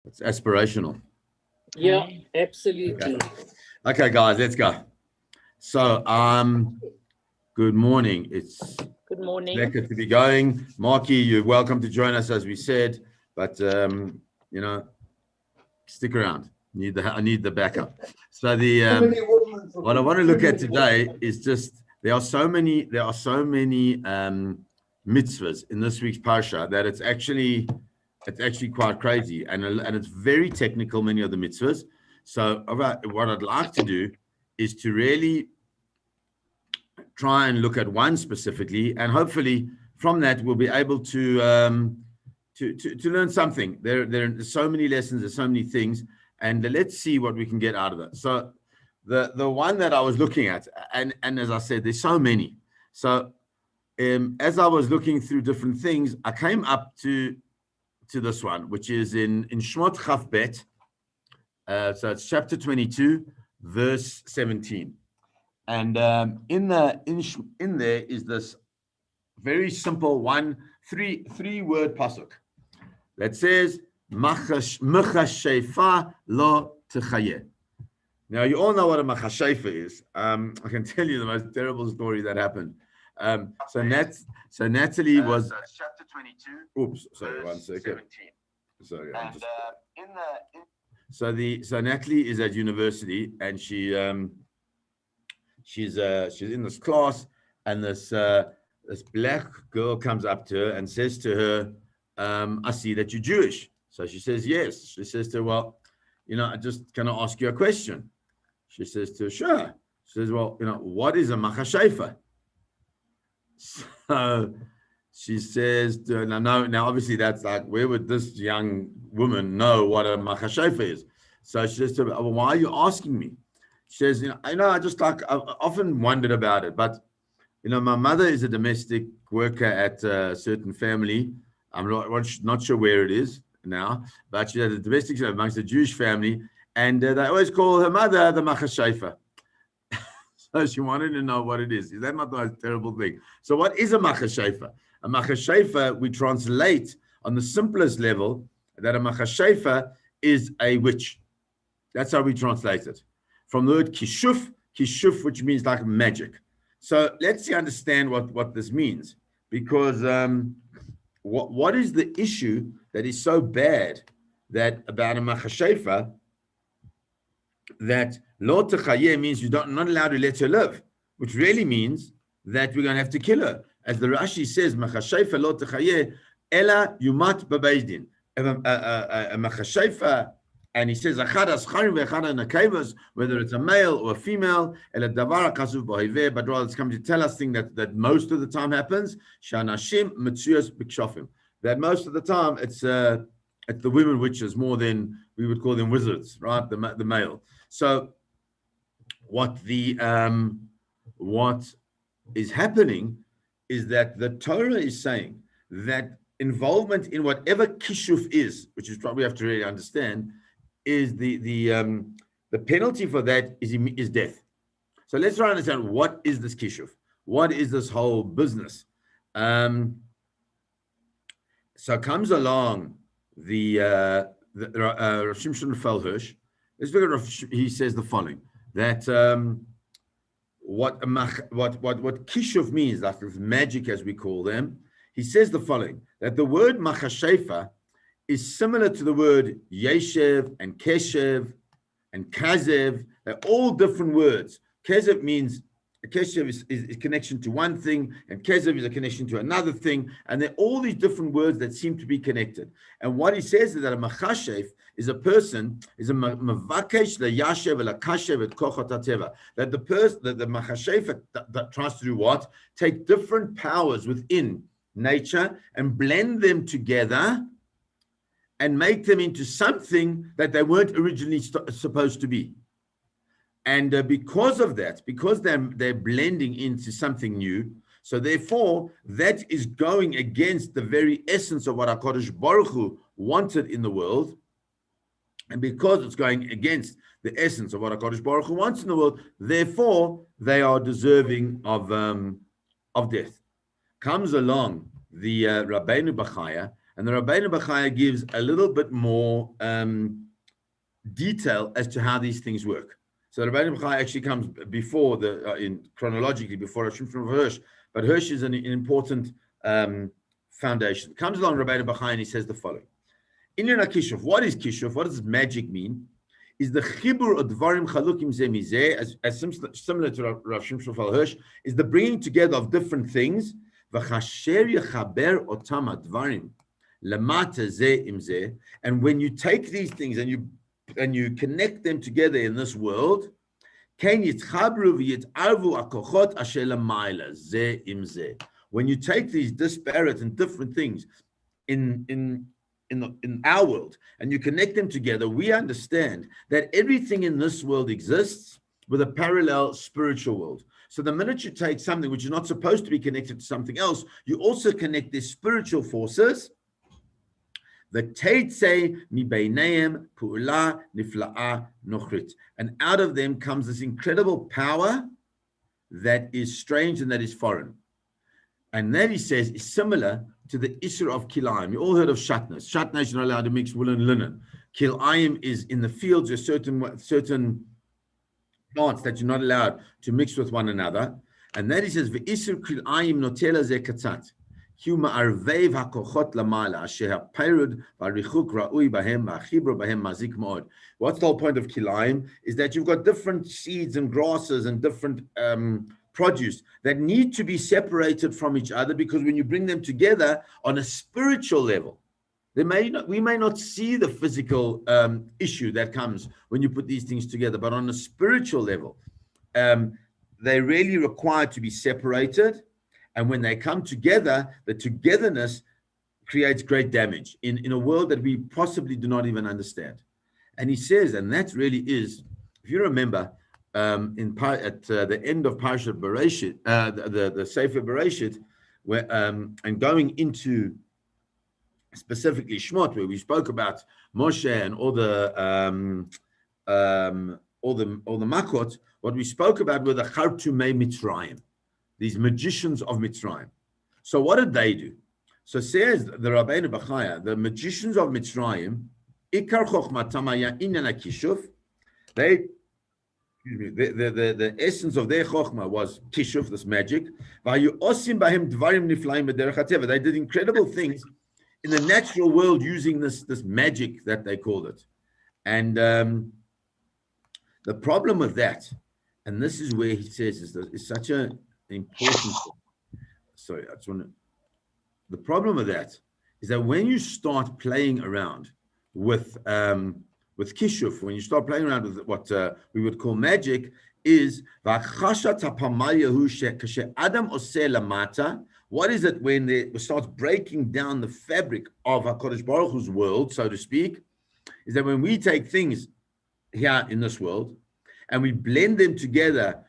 It's aspirational. Yeah, absolutely. Okay, guys, let's go. So, good morning. It's Good morning. lekker to be going. Marky, you're welcome to join us as we said, but you know, stick around. I need the backup. So what I want to look at today is just there are so many mitzvahs in this week's parsha that it's actually quite crazy and it's very technical, many of the mitzvahs. So what I'd like to do is to really try and look at one specifically, and hopefully from that we'll be able to learn something. There's so many lessons, there's so many things, and let's see what we can get out of it. So the one that I was looking at, and as I said, there's so many. So as I was looking through different things, I came up to this one, which is in Shmot Chaf Bet. So it's chapter 22, verse 17. And in there is this very simple three word pasuk that says "Mechashefa lo techaye." Now you all know what a mechashefa is. I can tell you the most terrible story that happened. So Natalie was. Chapter 22. Oops, sorry, 1 second. 17. Sorry, I'm just. So Natalie is at university and she's in this class, and this black girl comes up to her and says to her, I see that you're Jewish. So she says yes. She says to her, well, I just can I ask you a question? She says to her, sure. She says, well, what is a machashaifa? So she says to her, now obviously that's like, where would this young woman know what a machashaifa is? So she says to her, well, why are you asking me? She says, I just I've often wondered about it, but my mother is a domestic worker at a certain family. I'm not sure where it is now, but she's at a domestic amongst a Jewish family, and they always call her mother the machashaifa. So she wanted to know what it is. Is that not the most terrible thing? So what is a machashaifa? A machashaifa, we translate on the simplest level that a machashaifa is a witch. That's how we translate it. From the word kishuf, which means like magic. So let's understand what this means, because what is the issue that is so bad that about a machashaifa that lo techayeh means you're not allowed to let her live, which really means that we're going to have to kill her. As the Rashi says, machashaifa lo techayeh ela yumat b'beis a machashaifa. And he says, whether it's a male or a female, but rather it's coming to tell us thing that most of the time happens, that most of the time it's the women witches more than we would call them wizards, right? The male. So what is happening is that the Torah is saying that involvement in whatever kishuf is, which is what we have to really understand, is the penalty for that is death. So let's try to understand, what is this kishuf? What is this whole business? So comes along the Rav Shimshon Felhirsch. Let's look at he says the following, that what kishuf means, like magic as we call them. He says the following, that the word machashaifa is similar to the word yeshev and keshev and kazev. They're all different words. Keshev means, keshev is connection to one thing, and kezev is a connection to another thing, and they're all these different words that seem to be connected. And what he says is that a machashev is a person, is a mavakesh leyashev elakashev et kochot hateva. That the person, that the machashev that tries to do what? Take different powers within nature and blend them together and make them into something that they weren't originally supposed to be. And because of that, because they're blending into something new, so therefore that is going against the very essence of what HaKadosh Baruch Hu wanted in the world. And because it's going against the essence of what HaKadosh Baruch Hu wants in the world, therefore they are deserving of death. Comes along the Rabbeinu Bachaya, And the Rabbeinu Bachaya gives a little bit more detail as to how these things work. So the Rabbeinu Bachaya actually comes before chronologically before Rav Shimshon of Hirsch, but Hirsch is an important foundation. Comes along Rabbeinu Bachaya and he says the following: Inyan Kishuf. What is Kishuf? What does magic mean? Is the chibur of dvarim chalukim ze mizeh, as similar to Rav Shimshon of Hirsch, is the bringing together of different things. V'chasher yechaber otam advarim lemata ze im ze. And when you take these things and you connect them together in this world, ken yitchabru v'yitarvu akochot asher lamayla ze im ze. When you take these disparate and different things in our world and you connect them together, we understand that everything in this world exists with a parallel spiritual world. So the minute you take something which is not supposed to be connected to something else, you also connect these spiritual forces. The Teitzei mibeineim pu'ula nifla'a nochrit. And out of them comes this incredible power that is strange and that is foreign. And that, he says, is similar to the issue of kilayim. You all heard of shatnas. Shatnas, you're not allowed to mix wool and linen. Kilayim is in the fields, there's certain plants that you're not allowed to mix with one another. And that, he says, v'isur kilayim notela ze katzat. Huma arvev hakochot lamala asher ha'pirud v'arichuk ra'ui bahem v'achibro bahem mazik ma'od. What's the whole point of kilayim? Is that you've got different seeds and grasses and different produce that need to be separated from each other, because when you bring them together on a spiritual level, we may not see the physical issue that comes when you put these things together, but on a spiritual level, they really require to be separated. And when they come together, the togetherness creates great damage in a world that we possibly do not even understand. And he says, and that really is, if you remember, at the end of Parashat Bereshit, the Sefer Bereshit, where and going into specifically Shmot, where we spoke about Moshe and all the Makot, what we spoke about were the Chartumei Mitzrayim, these magicians of Mitzrayim. So what did they do? So says the Rabbeinu Bachaya, the magicians of Mitzrayim, Ikar Chochmatam haya inyan hakishuf, the essence of their chokhmah was kishuf, this magic. They did incredible things in the natural world using this magic that they called it. And the problem with that, and this is where he says is such an important. Sorry, I just want to. The problem with that is that when you start playing around with kishuf, when you start playing around with what we would call magic, is what is it when they start breaking down the fabric of HaKadosh Baruch Hu's world, so to speak, is that when we take things here in this world and we blend them together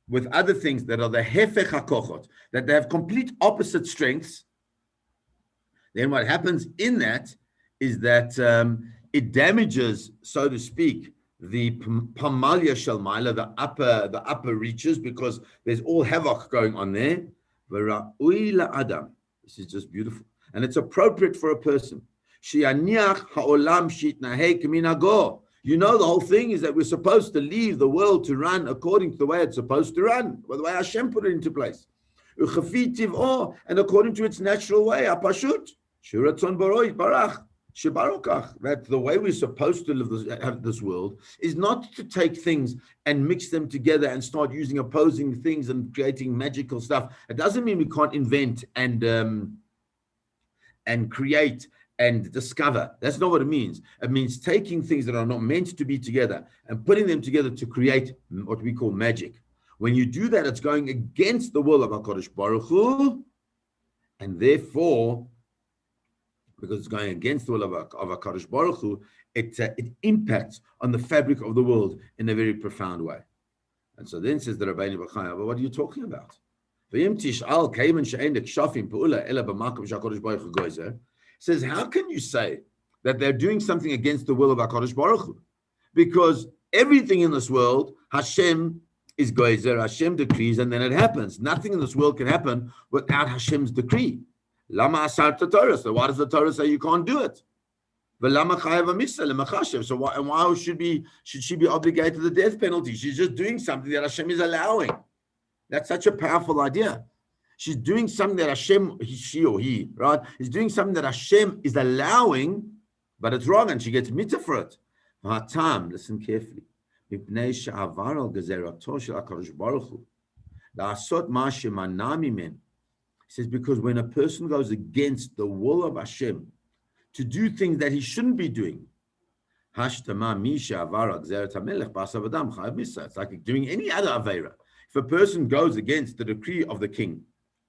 with other things that are the hefech hakochot, that they have complete opposite strengths, then what happens in that is that it damages, so to speak, the pamalya shalmaila, the upper reaches, because there's all havoc going on there. Adam. This is just beautiful, and it's appropriate for a person. Haolam shitnahek minago. You know, the whole thing is that we're supposed to leave the world to run according to the way it's supposed to run, by the way Hashem put it into place, and according to its natural way. Apashut shuratzon baroit barach. That the way we're supposed to have this world is not to take things and mix them together and start using opposing things and creating magical stuff. It doesn't mean we can't invent and create and discover. That's not what it means. It means taking things that are not meant to be together and putting them together to create what we call magic. When you do that, it's going against the will of HaKadosh Baruch Hu, and therefore, because it's going against the will of HaKadosh Baruch Hu, it impacts on the fabric of the world in a very profound way. And so then says the Rabbeinu Bachaya, but what are you talking about? Says, how can you say that they're doing something against the will of HaKadosh Baruch Hu? Because everything in this world, Hashem is goizer, Hashem decrees, and then it happens. Nothing in this world can happen without Hashem's decree. Lama asarta Torah. So why does the Torah say you can't do it? So why should she be obligated to the death penalty? She's just doing something that Hashem is allowing. That's such a powerful idea. She's doing something that Hashem, she or he, right, is doing something that Hashem is allowing, but it's wrong, and she gets mitzvah for it. Listen carefully. He says, because when a person goes against the will of Hashem to do things that he shouldn't be doing, it's like doing any other aveira. If a person goes against the decree of the king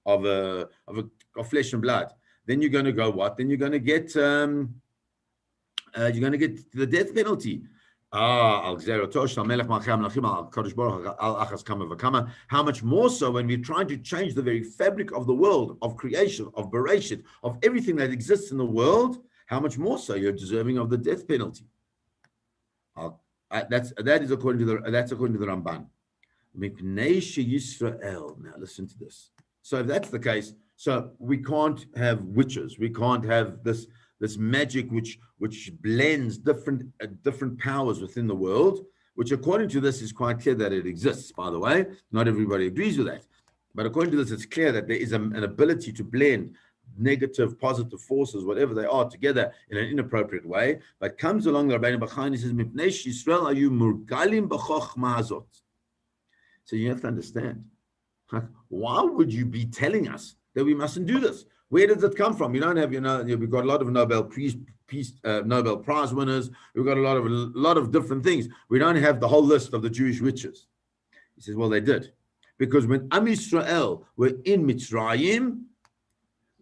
of flesh and blood, then you're going to go what? Then you're going to get the death penalty. How much more so when we're trying to change the very fabric of the world, of creation, of Bereshit, of everything that exists in the world? How much more so you're deserving of the death penalty? That's according to the Ramban. Now listen to this. So if that's the case, so we can't have witches. We can't have this magic which blends different powers within the world, which according to this is quite clear that it exists, by the way. Not everybody agrees with that. But according to this, it's clear that there is an ability to blend negative, positive forces, whatever they are, together in an inappropriate way. But comes along the Rabbeinu Bachai and he says, Mipnei Yisrael ayu murgalim b'chochma hazot. So you have to understand, why would you be telling us that we mustn't do this? Where does it come from? You don't have, we've got a lot of Nobel Prize winners. We've got a lot of different things. We don't have the whole list of the Jewish witches. He says, well, they did. Because when Am Yisrael were in Mitzrayim,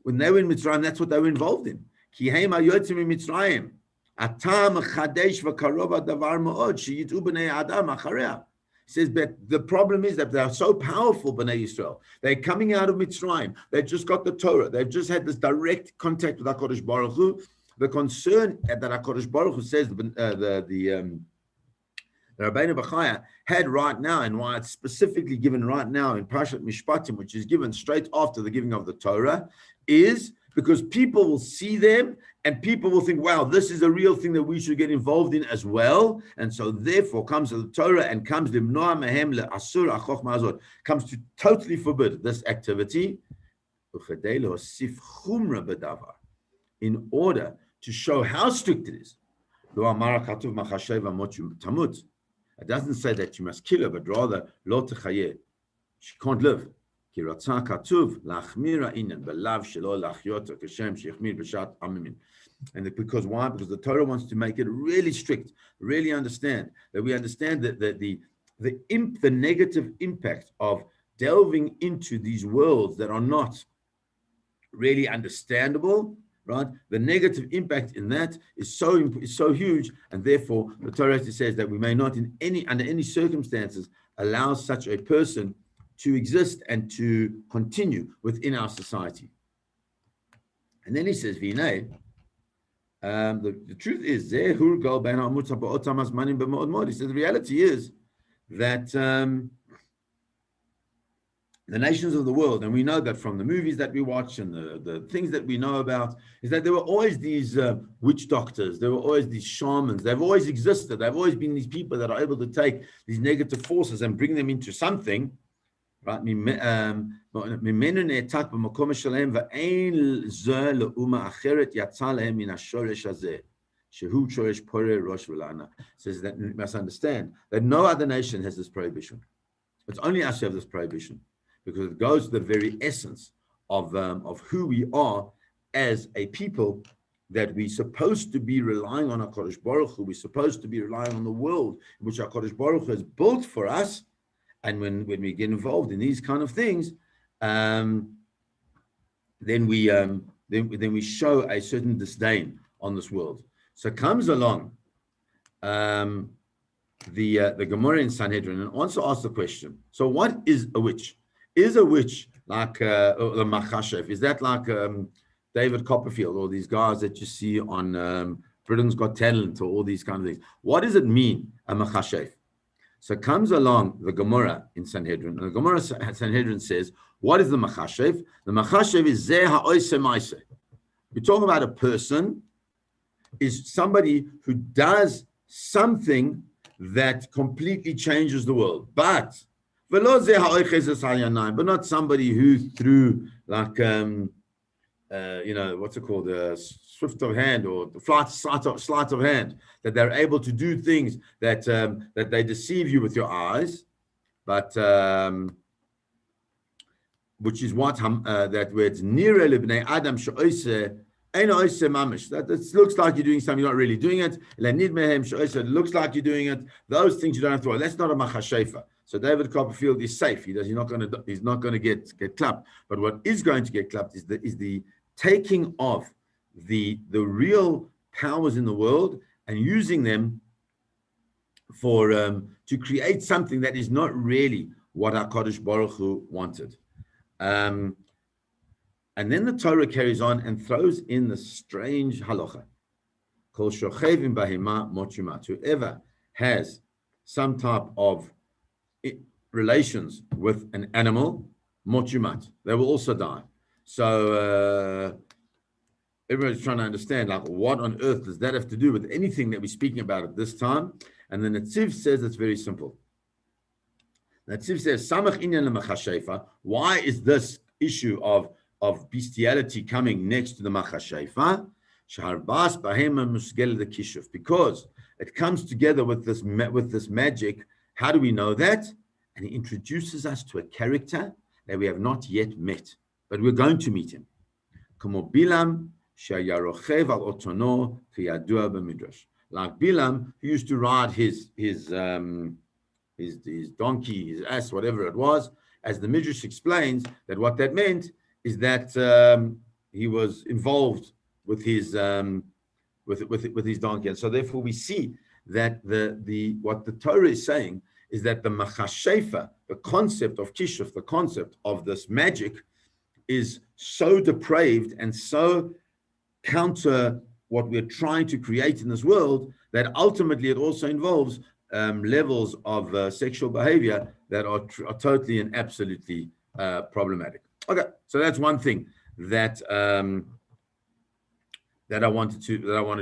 when they were in Mitzrayim, that's what they were involved in. Ki heim hayotzim in Mitzrayim. Atam chadesh v'karov hadavar ma'od sheyitz'u b'nei adam achareh. He says, but the problem is that they are so powerful, Bnei Yisrael. They're coming out of Mitzrayim. They've just got the Torah. They've just had this direct contact with HaKadosh Baruch Hu. The concern that HaKadosh Baruch Hu says the Rabbeinu Bachaya had right now, and why it's specifically given right now in Parashat Mishpatim, which is given straight after the giving of the Torah, is because people will see them and people will think, wow, this is a real thing that we should get involved in as well. And so therefore comes the Torah and comes to totally forbid this activity in order to show how strict it is. It doesn't say that you must kill her, but rather, she can't live. And because why? Because the Torah wants to make it really strict, really understand that we understand that the negative impact of delving into these worlds that are not really understandable, right? The negative impact in that is so huge, and therefore the Torah says that we may not under any circumstances allow such a person to exist and to continue within our society. And then he says, Vinay, the truth is, he says the reality is that the nations of the world, and we know that from the movies that we watch and the things that we know about, is that there were always these witch doctors, there were always these shamans, they've always existed, they've always been these people that are able to take these negative forces and bring them into something, right? Says that you must understand that no other nation has this prohibition. It's only us who have this prohibition, because it goes to the very essence of who we are as a people, that we're supposed to be relying on HaKadosh Baruch Hu. We're supposed to be relying on the world in which HaKadosh Baruch Hu has built for us. And when we get involved in these kind of things, then we show a certain disdain on this world. So comes along the Gemara in Sanhedrin and also asks the question, so what is a witch? Is a witch like the Machashef? Is that like David Copperfield, or these guys that you see on Britain's Got Talent, or all these kind of things? What does it mean, a Machashef? So comes along the Gemara in Sanhedrin, and the Gemara Sanhedrin says, what is the machashev? The machashev is zeh ha'oise ma'aseh. We're talking about a person, is somebody who does something that completely changes the world. But not somebody who through like what's it called, swift of hand or the sleight of hand, that they're able to do things that that they deceive you with your eyes, but which is what that where it's near libnei adam she'oise ein oise mamish, that it looks like you're doing something, you're not really doing it. It looks like you're doing it. Those things you don't have to worry. That's not a machashefa. So David Copperfield is safe. He's not going to get clapped. But what is going to get clapped is the taking of the real powers in the world and using them for to create something that is not really what HaKadosh Baruch Hu wanted. And then the Torah carries on and throws in the strange halacha. Kol shochevim bahima mochumat. Whoever has some type of relations with an animal, mochumat, they will also die. So everybody's trying to understand, like, what on earth does that have to do with anything that we're speaking about at this time? And the Netziv says it's very simple. The Netziv says, Samach inyan lemachashefa. Why is this issue of bestiality coming next to the machashefa? Shaharbas bahema musgel the kishuf. Because it comes together with this magic. How do we know that? And he introduces us to a character that we have not yet met, but we're going to meet him. Como Bilam shayarochev al otono kiyadua b'midrash. Like Bilam, who used to ride his donkey, his ass, whatever it was, as the Midrash explains, that what that meant is that he was involved with his with his donkey, and so therefore we see that the what the Torah is saying is that the machashefa, the concept of kishuf, the concept of this magic, is so depraved and so counter what we're trying to create in this world that ultimately it also involves levels of sexual behavior that are totally and absolutely problematic. Okay, so that's one thing that that I wanted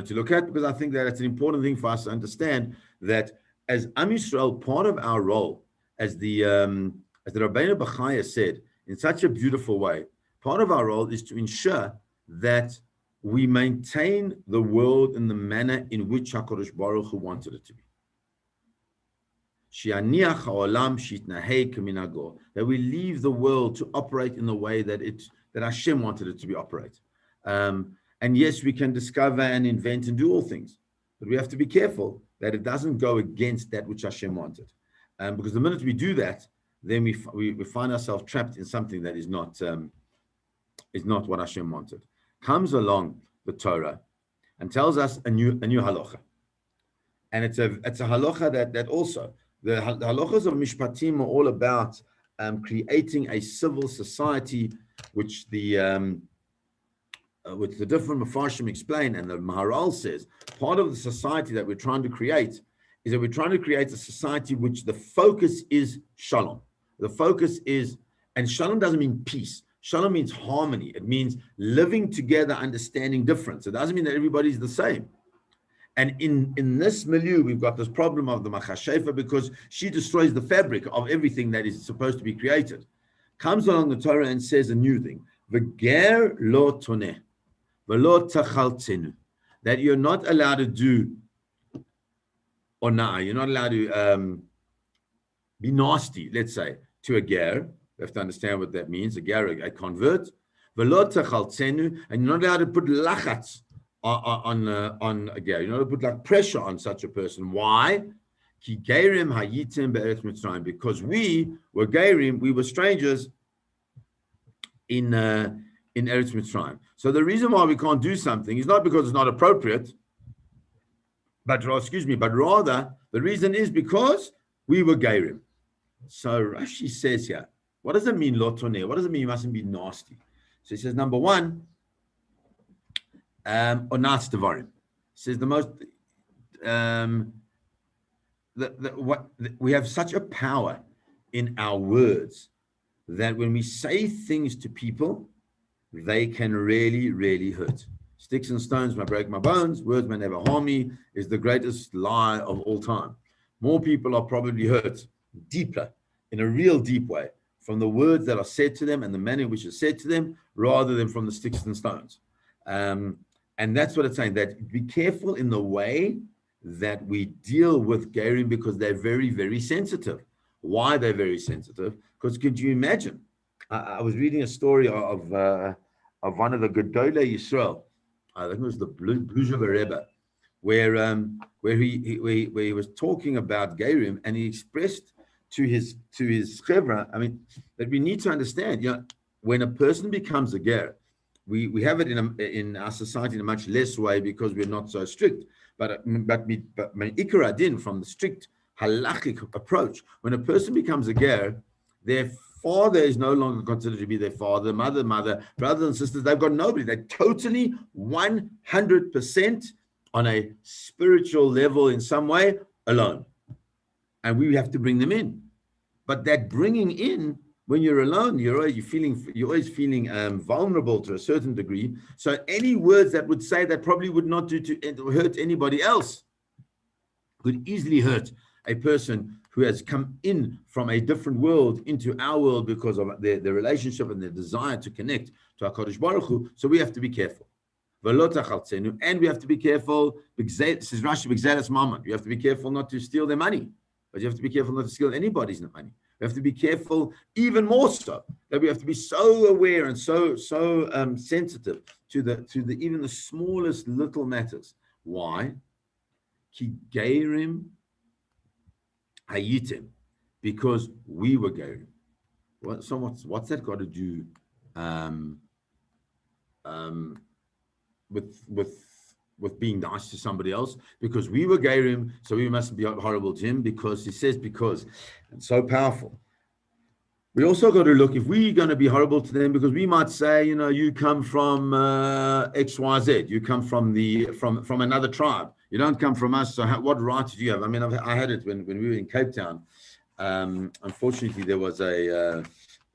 to look at, because I think that it's an important thing for us to understand that as Am Yisrael, part of our role, as the Rabbeinu Bachaya said in such a beautiful way, part of our role is to ensure that we maintain the world in the manner in which HaKadosh Baruch Hu wanted it to be. That we leave the world to operate in the way that Hashem wanted it to be operate. And yes, we can discover and invent and do all things, but we have to be careful that it doesn't go against that which Hashem wanted. Because the minute we do that, then we find ourselves trapped in something that is not what Hashem wanted. Comes along the Torah and tells us a new halacha, and it's a halacha that also the halachas of Mishpatim are all about creating a civil society, which the different Mefarshim explain, and the Maharal says part of the society that we're trying to create is that we're trying to create a society which the focus is shalom. The focus is, and shalom doesn't mean peace. Shalom means harmony. It means living together, understanding difference. It doesn't mean that everybody's the same. And in this milieu, we've got this problem of the machashefa, because she destroys the fabric of everything that is supposed to be created. Comes along the Torah and says a new thing. V'ger lo toneh, v'lo tachaltzenu. That you're not allowed to do onah. You're not allowed to be nasty, let's say, to a ger. We have to understand what that means. A ger, a convert. V'lo tachaltzenu. And you're not allowed to put lachatz on a ger. You're not allowed to put like pressure on such a person. Why? Ki gerim hayitim be'eretz Mitzrayim. Because we were gerim, we were strangers in Eretz Mitzrayim. So the reason why we can't do something is not because it's not appropriate, but rather the reason is because we were gerim. So Rashi says here, what does it mean, lo toneh? What does it mean you mustn't be nasty? So he says, number one, onas devarim. He says the most we have such a power in our words that when we say things to people, they can really, really hurt. Sticks and stones may break my bones, words may never harm me is the greatest lie of all time. More people are probably hurt deeper, in a real deep way, from the words that are said to them and the manner in which it's said to them, rather than from the sticks and stones. And that's what it's saying, that be careful in the way that we deal with Gerim, because they're very, very sensitive. Why they're very sensitive? Because could you imagine? I was reading a story of one of the Gedolei Yisrael. I think it was the Bluzhever Rebbe, where he was talking about Gerim, and he expressed to his chevra, I mean, that we need to understand, when a person becomes a ger, we have it in our society in a much less way because we're not so strict. But Ikar Adin, from the strict halachic approach, when a person becomes a ger, their father is no longer considered to be their father, mother, brothers and sisters. They've got nobody. They're totally 100% on a spiritual level in some way alone. And we have to bring them in. But that bringing in, when you're alone, you're always feeling vulnerable to a certain degree. So any words that would say that probably would not do to hurt anybody else could easily hurt a person who has come in from a different world into our world because of their relationship and their desire to connect to HaKadosh Baruch Hu. So we have to be careful. And we have to be careful. This is Rashi, you have to be careful not to steal their money. But you have to be careful not to steal anybody's money. We have to be careful, even more so, that we have to be so aware and so sensitive to the even the smallest little matters. Why? Ki geirim hayitim, because we were geirim. What's that got to do with being nice to somebody else? Because we were geirim, so we mustn't be horrible to him, because he says because. And so powerful. We also got to look, if we're going to be horrible to them, because we might say, you come from XYZ, you come from another tribe, you don't come from us, so what right do you have? I mean, I had it when we were in Cape Town. Unfortunately, there was a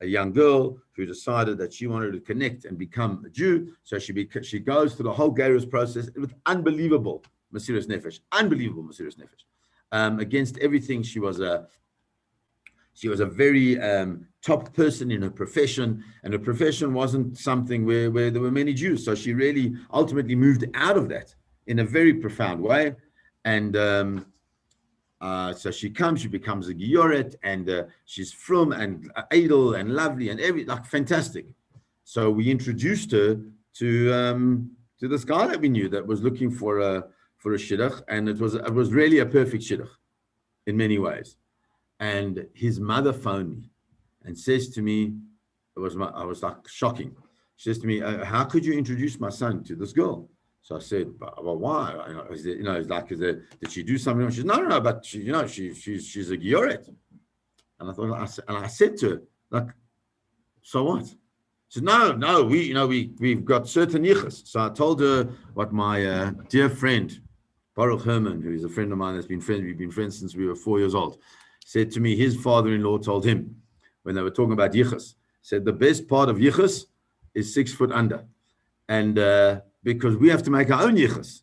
young girl who decided that she wanted to connect and become a Jew, so she goes through the whole Geirus process with unbelievable Mesiras Nefesh, against everything. She was a very top person in her profession, and her profession wasn't something where there were many Jews. So she really ultimately moved out of that in a very profound way. And so she becomes a Gioret, and she's from and idle and lovely and fantastic. So we introduced her to this guy that we knew that was looking for a shidduch, and it was really a perfect shidduch in many ways. And his mother phoned me and says to me, I was like shocking. She says to me, how could you introduce my son to this girl? So I said, well, why? Did she do something wrong? She said, no, but she's a Gioret. And I said to her, like, so what? She said, no, we've got certain yichus. So I told her what my dear friend, Baruch Herman, who is a friend of mine we've been friends since we were 4 years old, said to me, his father-in-law told him, when they were talking about yichus, said the best part of yichus is 6 foot under. And because we have to make our own yichus.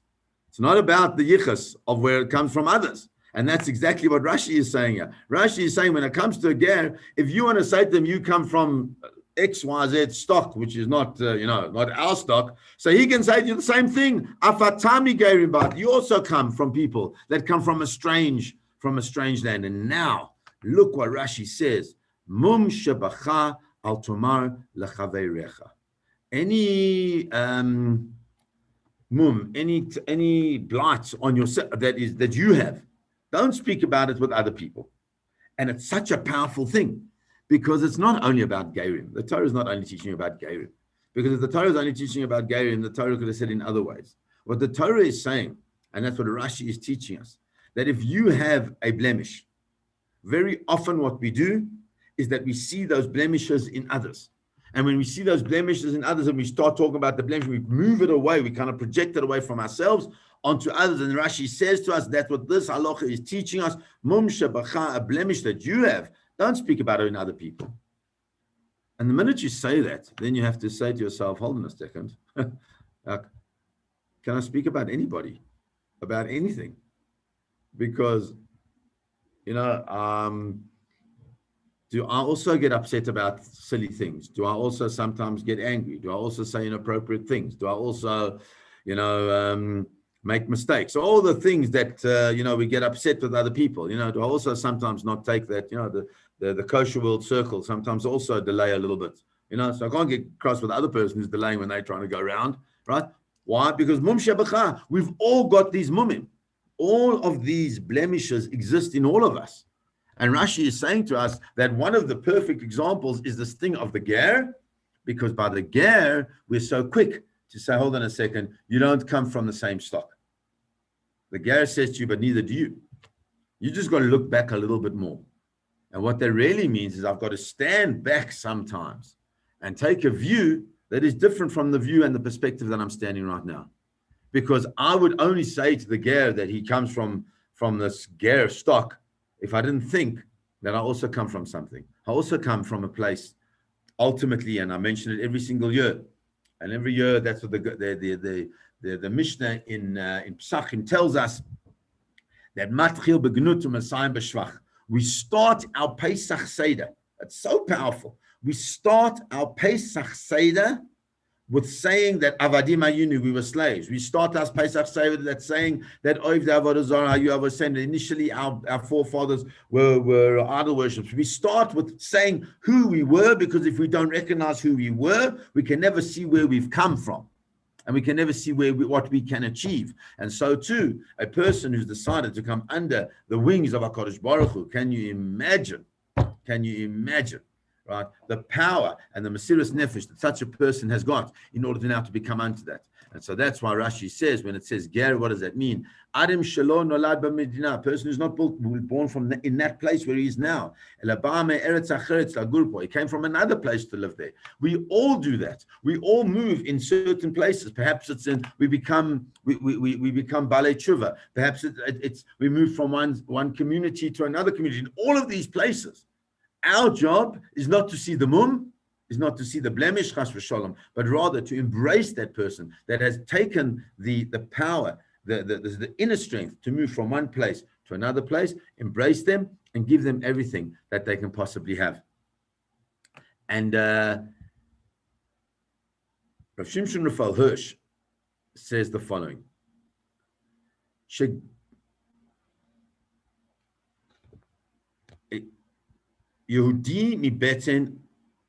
It's not about the yichus of where it comes from others. And that's exactly what Rashi is saying here. Rashi is saying when it comes to a ger, if you want to say to them, you come from XYZ stock, which is not our stock, so he can say to you the same thing. Afatami gerim, but you also come from people that come from a strange land. And now look what Rashi says. Mum shebacha al tomar lechaveirecha. Any any blight on yourself that you have, don't speak about it with other people. And it's such a powerful thing, because it's not only about Gerim. The Torah is not only teaching about Gerim, because if the Torah is only teaching about Gerim, the Torah could have said in other ways. What the Torah is saying, and that's what Rashi is teaching us, that if you have a blemish, very often what we do is that we see those blemishes in others. And when we see those blemishes in others and we start talking about the blemish, we move it away, we kind of project it away from ourselves onto others. And Rashi says to us that what this halacha is teaching us, mum shebacha, a blemish that you have, don't speak about it in other people. And the minute you say that, then you have to say to yourself, hold on a second, can I speak about anybody, about anything? Because, do I also get upset about silly things? Do I also sometimes get angry? Do I also say inappropriate things? Do I also, make mistakes? All the things that, we get upset with other people, do I also sometimes not take that, the kosher world circle sometimes also delay a little bit, so I can't get cross with the other person who's delaying when they're trying to go around, right? Why? Because mum shebacha, we've all got these mumim. All of these blemishes exist in all of us. And Rashi is saying to us that one of the perfect examples is this thing of the ger, because by the ger, we're so quick to say, hold on a second, you don't come from the same stock. The ger says to you, but neither do you. You just got to look back a little bit more. And what that really means is I've got to stand back sometimes and take a view that is different from the view and the perspective that I'm standing right now. Because I would only say to the ger that he comes from this ger stock if I didn't think that I also come from something. I also come from a place, ultimately, and I mention it every single year. And every year, that's what the Mishnah in Pesachim tells us, that matchil begnut u'masayim b'shvach. We start our Pesach Seder. It's so powerful. We start our Pesach Seder with saying that Avadim Ayunu, we were slaves. We start our Pesach Seder that saying that Oiv the Avodah Zarah, you were saying that initially our forefathers were idol worshippers. We start with saying who we were, because if we don't recognize who we were, we can never see where we've come from. And we can never see what we can achieve. And so too, a person who's decided to come under the wings of HaKadosh Baruch Hu, can you imagine, right, the power and the Mesiras Nefesh that such a person has got in order to now to become unto that. And so that's why Rashi says, when it says ger, what does that mean? Adam Shalom Nolad B'Medina, a person who's not born from in that place where he is now. He came from another place to live there. We all do that. We all move in certain places. Perhaps we become Balei Tshuva. Perhaps we move from one community to another community. In all of these places, our job is not to see the mum, is not to see the blemish, chas v'shalom, but rather to embrace that person that has taken the power, the inner strength to move from one place to another place, embrace them, and give them everything that they can possibly have. And Rav Shimshon Raphael Hirsch says the following. Yehudi mi beten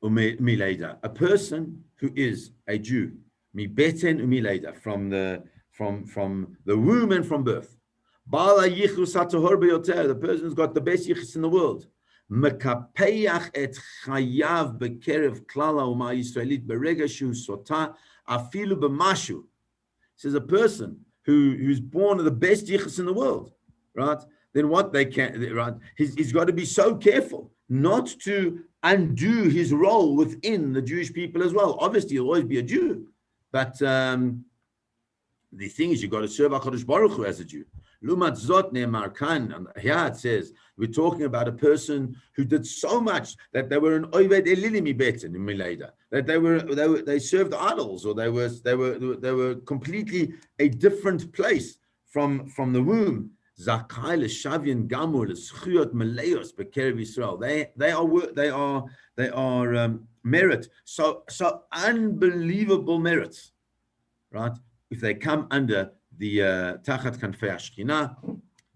u'mileida, a person who is a Jew, mi beten u'mileida, from the womb and from birth. Bala yichus hatohor beyoter, the person who's got the best yichus in the world. Mekapeyach et chayav bekerev klala u'ma Yisraelit berega shu sota afilu b'mashu. Says a person who's born of the best yichus in the world, right? Then what they can, right? He's got to be so careful not to undo his role within the Jewish people as well. Obviously, he'll always be a Jew, but the thing is, you've got to serve HaKadosh Baruch Hu as a Jew. Lumat zot ne'emar kan, and here it says, we're talking about a person who did so much that they were an oved elili mi beten in Mileda, that they served idols, or they were completely a different place from the womb. Zakai l'shavyin gamur l'schuyot meleos bekerev Yisrael. They are merit. So unbelievable merits, right? If they come under the tachat kanfei Ashkina,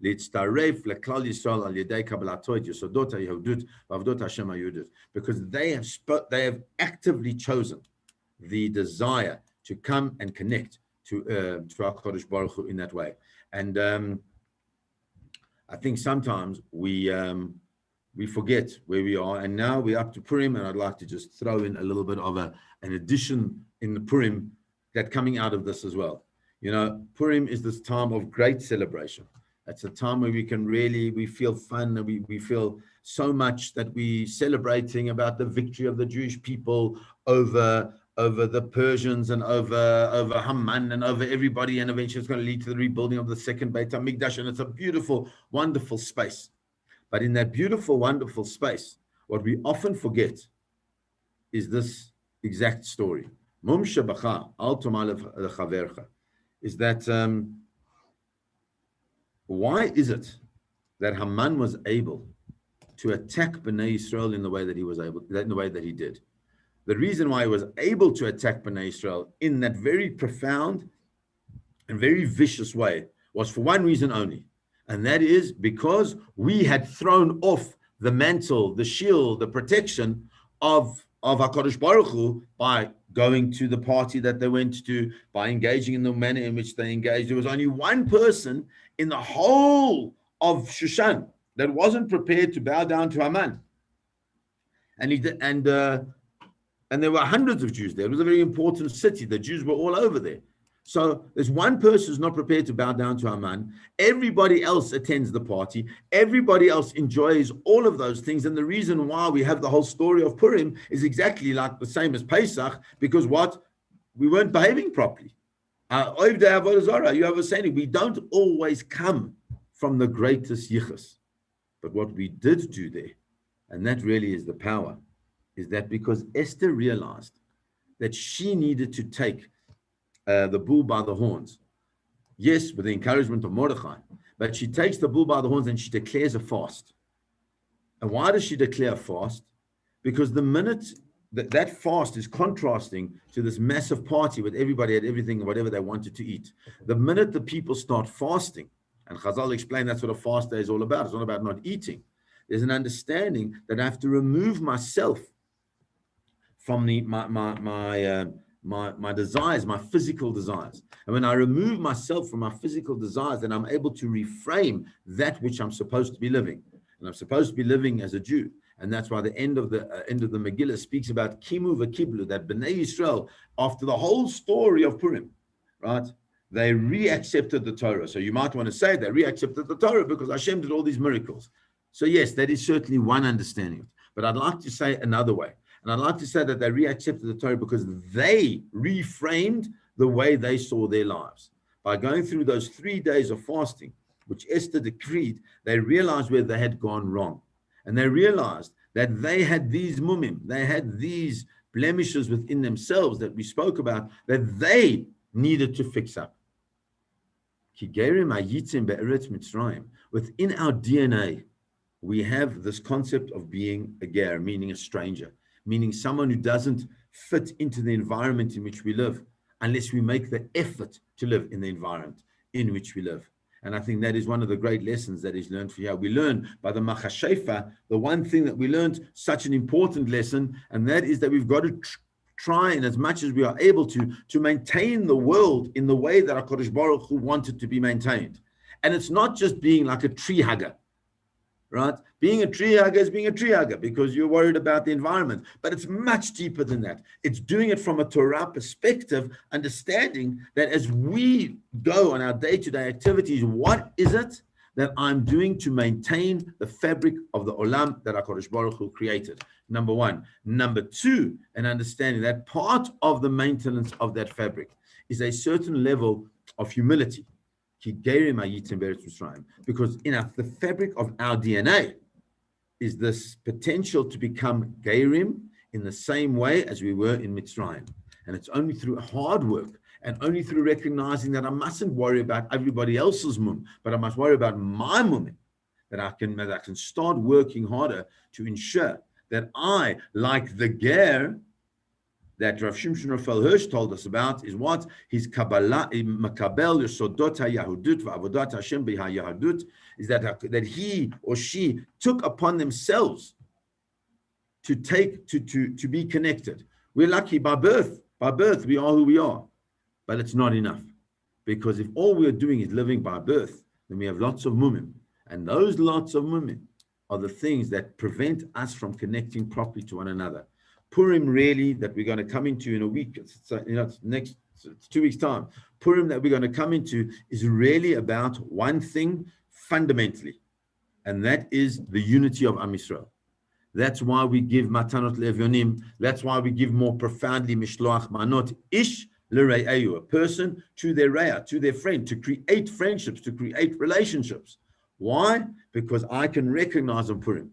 litztaref leklal Yisrael al yedei kabalato et yesodot hayehudut v'avdot Hashem hayehudut, because they have actively chosen the desire to come and connect to HaKadosh Baruch Hu in that way. And I think sometimes we forget where we are, and now we're up to Purim, and I'd like to just throw in a little bit of an addition in the Purim that coming out of this as well. Purim is this time of great celebration. It's a time where we feel fun, and we feel so much that we're celebrating about the victory of the Jewish people over the Persians and over Haman and over everybody, and eventually it's going to lead to the rebuilding of the second Beit HaMikdash, and it's a beautiful, wonderful space. But in that beautiful, wonderful space, what we often forget is this exact story. Is that why is it that Haman was able to attack Bnei Israel in the way that he was able, in the way that he did? The reason why he was able to attack Bnei Israel in that very profound and very vicious way was for one reason only, and that is because we had thrown off the mantle, the shield, the protection of HaKadosh Baruch Hu by going to the party that they went to, by engaging in the manner in which they engaged. There was only one person in the whole of Shushan that wasn't prepared to bow down to Haman, and he did, and there were hundreds of Jews there. It was a very important city. The Jews were all over there. So there's one person who's not prepared to bow down to Haman. Everybody else attends the party. Everybody else enjoys all of those things. And the reason why we have the whole story of Purim is exactly like the same as Pesach, because what? We weren't behaving properly. You have a saying, we don't always come from the greatest yichus. But what we did do there, and that really is the power, is that because Esther realized that she needed to take the bull by the horns, yes, with the encouragement of Mordechai, but she takes the bull by the horns and she declares a fast. And why does she declare a fast? Because the minute that fast is contrasting to this massive party with everybody had everything and whatever they wanted to eat. The minute the people start fasting, and Chazal explained that's what a fast day is all about. It's not about not eating. There's an understanding that I have to remove myself from my desires, my physical desires. And when I remove myself from my physical desires, then I'm able to reframe that which I'm supposed to be living. And I'm supposed to be living as a Jew. And that's why the end of the Megillah speaks about Kimu v'Kiblu, that Bnei Yisrael, after the whole story of Purim, right, they re-accepted the Torah. So you might want to say they re-accepted the Torah because Hashem did all these miracles. So yes, that is certainly one understanding. But I'd like to say another way. And I'd like to say that they re-accepted the Torah because they reframed the way they saw their lives. By going through those 3 days of fasting, which Esther decreed, they realized where they had gone wrong. And they realized that they had these mumim, they had these blemishes within themselves that we spoke about, that they needed to fix up. Within our DNA, we have this concept of being a ger, meaning a stranger, meaning someone who doesn't fit into the environment in which we live, unless we make the effort to live in the environment in which we live. And I think that is one of the great lessons that is learned here. We learn by the Machashefa, the one thing that we learned, such an important lesson, and that is that we've got to try, and as much as we are able to maintain the world in the way that HaKadosh Baruch Hu wanted to be maintained. And it's not just being like a tree hugger, right? Being a tree hugger is being a tree hugger because you're worried about the environment. But it's much deeper than that. It's doing it from a Torah perspective, understanding that as we go on our day-to-day activities, what is it that I'm doing to maintain the fabric of the Olam that HaKadosh Baruch Hu created? Number one. Number two, and understanding that part of the maintenance of that fabric is a certain level of humility. Because in the fabric of our DNA is this potential to become Gerim in the same way as we were in Mitzrayim. And it's only through hard work and only through recognizing that I mustn't worry about everybody else's mum, but I must worry about my mum, that I can start working harder to ensure that I, like the Ger that Rav Shimshon Raphael Hirsch told us about, is what? His Kabbalah, Makabel Yesodot HaYahudut V'Avodat Hashem B'HaYahudut, is that he or she took upon themselves to be connected. We're lucky by birth. By birth, we are who we are. But it's not enough. Because if all we're doing is living by birth, then we have lots of mumim. And those lots of mumim are the things that prevent us from connecting properly to one another. Purim really that we're going to come into in a week, it's 2 weeks time. Purim that we're going to come into is really about one thing fundamentally, and that is the unity of Am Yisrael. That's why we give matanot le'evyonim. That's why we give more profoundly mishloach manot ish l're'eyu, a person to their re'ah, to their friend, to create friendships, to create relationships. Why? Because I can recognize on Purim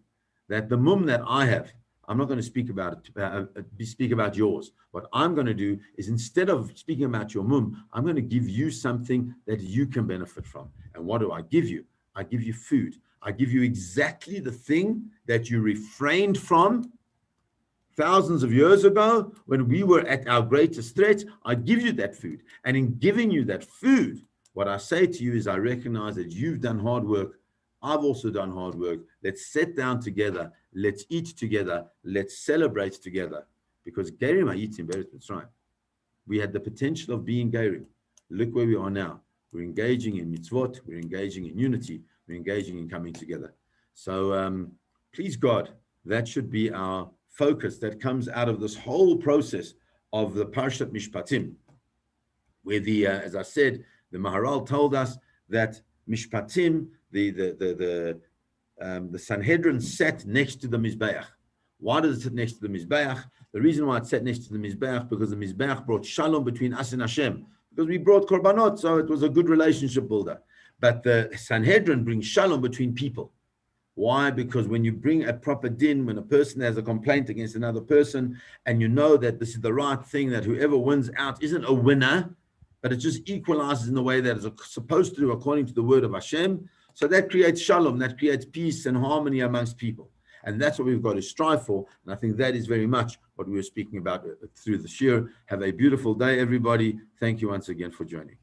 that the mum that I have, I'm not going to speak about it, speak about yours. What I'm going to do is, instead of speaking about your mum, I'm going to give you something that you can benefit from. And what do I give you? I give you food. I give you exactly the thing that you refrained from thousands of years ago when we were at our greatest threat. I give you that food. And in giving you that food, what I say to you is, I recognize that you've done hard work. I've also done hard work. Let's sit down together. Let's eat together. Let's celebrate together. Because Gerim Hayitzim Beret Mitzrayim, we had the potential of being Gerim. Look where we are now. We're engaging in mitzvot. We're engaging in unity. We're engaging in coming together. So please God, that should be our focus that comes out of this whole process of the Parshat Mishpatim, where as I said, the Maharal told us that Mishpatim, the Sanhedrin sat next to the Mizbeach. Why does it sit next to the Mizbeach? The reason why it sat next to the Mizbeach, because the Mizbeach brought shalom between us and Hashem, because we brought korbanot, so it was a good relationship builder. But the Sanhedrin brings shalom between people. Why? Because when you bring a proper din, when a person has a complaint against another person, and you know that this is the right thing, that whoever wins out isn't a winner, but it just equalizes in the way that it's supposed to do according to the word of Hashem. So that creates shalom, that creates peace and harmony amongst people. And that's what we've got to strive for. And I think that is very much what we were speaking about through the shiur. Have a beautiful day, everybody. Thank you once again for joining.